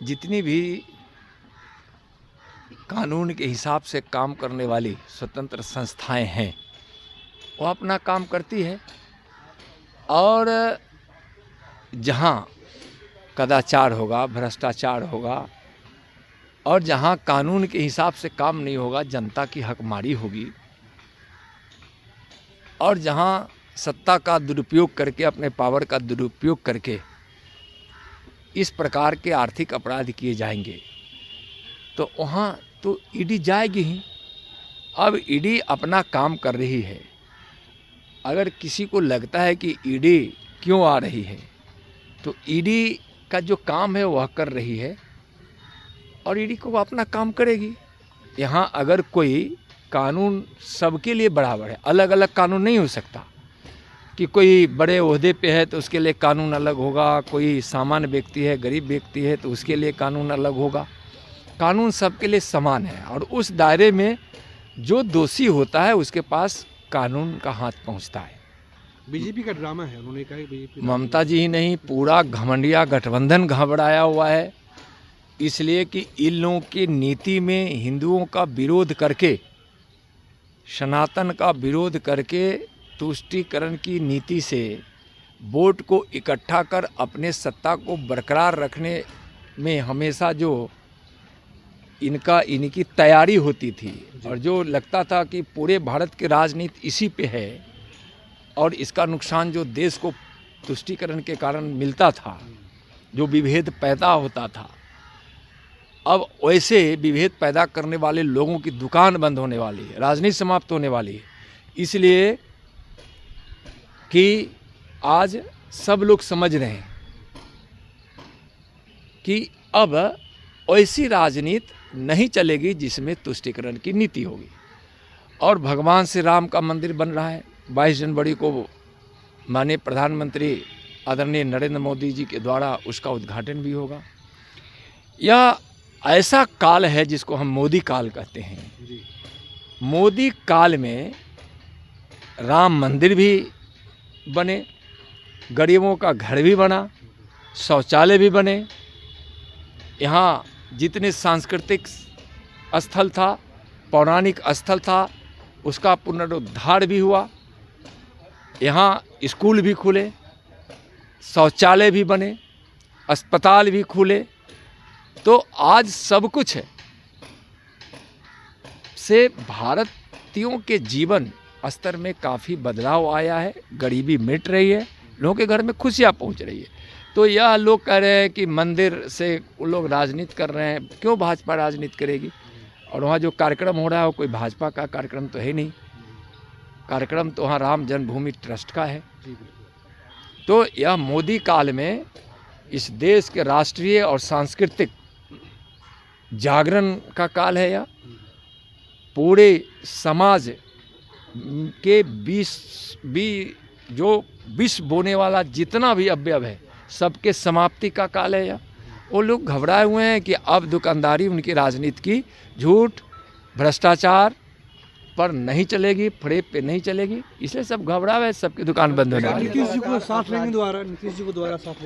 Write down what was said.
जितनी भी कानून के हिसाब से काम करने वाली स्वतंत्र संस्थाएं हैं वो अपना काम करती है, और जहां कदाचार होगा, भ्रष्टाचार होगा, और जहां कानून के हिसाब से काम नहीं होगा, जनता की हकमारी होगी, और जहां सत्ता का दुरुपयोग करके, अपने पावर का दुरुपयोग करके इस प्रकार के आर्थिक अपराध किए जाएंगे तो वहाँ तो ईडी जाएगी ही। अब ईडी अपना काम कर रही है। अगर किसी को लगता है कि ईडी क्यों आ रही है, तो ईडी का जो काम है वह कर रही है और ईडी को अपना काम करेगी। यहाँ अगर कोई कानून सबके लिए बराबर है, अलग अलग कानून नहीं हो सकता कि कोई बड़े ओहदे पे है तो उसके लिए कानून अलग होगा, कोई सामान्य व्यक्ति है, गरीब व्यक्ति है तो उसके लिए कानून अलग होगा। कानून सबके लिए समान है और उस दायरे में जो दोषी होता है उसके पास कानून का हाथ पहुंचता है। बीजेपी का ड्रामा है, उन्होंने कहा बीजेपी, ममता जी ही नहीं, पूरा घमंडिया गठबंधन घबराया हुआ है, इसलिए कि इन लोगों की नीति में हिंदुओं का विरोध करके, सनातन का विरोध करके, तुष्टीकरण की नीति से वोट को इकट्ठा कर अपने सत्ता को बरकरार रखने में हमेशा जो इनकी तैयारी होती थी और जो लगता था कि पूरे भारत की राजनीति इसी पे है और इसका नुकसान जो देश को तुष्टीकरण के कारण मिलता था, जो विभेद पैदा होता था, अब वैसे विभेद पैदा करने वाले लोगों की दुकान बंद होने वाली है, राजनीति समाप्त होने वाली है। इसलिए कि आज सब लोग समझ रहे हैं कि अब ऐसी राजनीति नहीं चलेगी जिसमें तुष्टीकरण की नीति होगी। और भगवान श्री राम का मंदिर बन रहा है, 22 जनवरी को माननीय प्रधानमंत्री आदरणीय नरेंद्र मोदी जी के द्वारा उसका उद्घाटन भी होगा। यह ऐसा काल है जिसको हम मोदी काल कहते हैं। मोदी काल में राम मंदिर भी बने, गरीबों का घर भी बना, शौचालय भी बने, यहाँ जितने सांस्कृतिक स्थल था, पौराणिक स्थल था, उसका पुनरुद्धार भी हुआ, यहाँ स्कूल भी खुले, शौचालय भी बने, अस्पताल भी खुले। तो आज सब कुछ है से भारतीयों के जीवन स्तर में काफ़ी बदलाव आया है, गरीबी मिट रही है, लोगों के घर में खुशियाँ पहुंच रही है। तो यह लोग कह रहे हैं कि मंदिर से वो लोग राजनीति कर रहे हैं, क्यों भाजपा राजनीति करेगी? और वहाँ जो कार्यक्रम हो रहा है वो कोई भाजपा का कार्यक्रम तो है नहीं, कार्यक्रम तो वहाँ राम जन्मभूमि ट्रस्ट का है। तो यह मोदी काल में इस देश के राष्ट्रीय और सांस्कृतिक जागरण का काल है। यह पूरे समाज के जो विष बोने वाला जितना भी अवयव है सबके समाप्ति का काल है। वो लोग घबराए हुए हैं कि अब दुकानदारी उनकी राजनीति की झूठ भ्रष्टाचार पर नहीं चलेगी, फरेब पे नहीं चलेगी, इसलिए सब घबरा हुए, सबकी दुकान बंद होने वाली है। नीतीश जी को साथ लेंगे दोबारा, नीतीश जी को दोबारा साथ लेंगे।